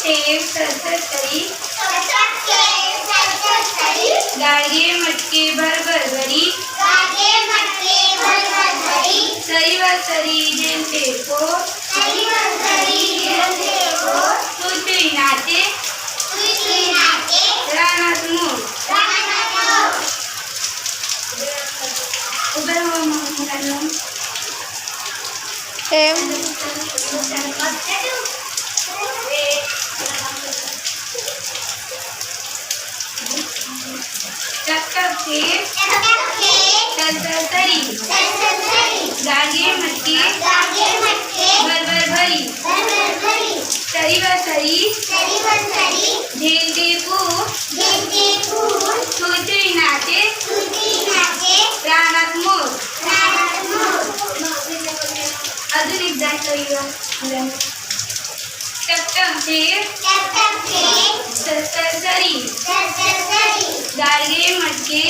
ठेव सरसरी गाडगे मटके भरभर भरी सरी व सरी जेलते को तुझी नाते रानात मोर उभे राहा मुलांनो चक्के सरसरी गाडगे मटके भरभर भरी सरी व सरी झेलते फूल तुझे नाते रानात मोर अजून एकदा चक्के सरसरी गाडगे मटके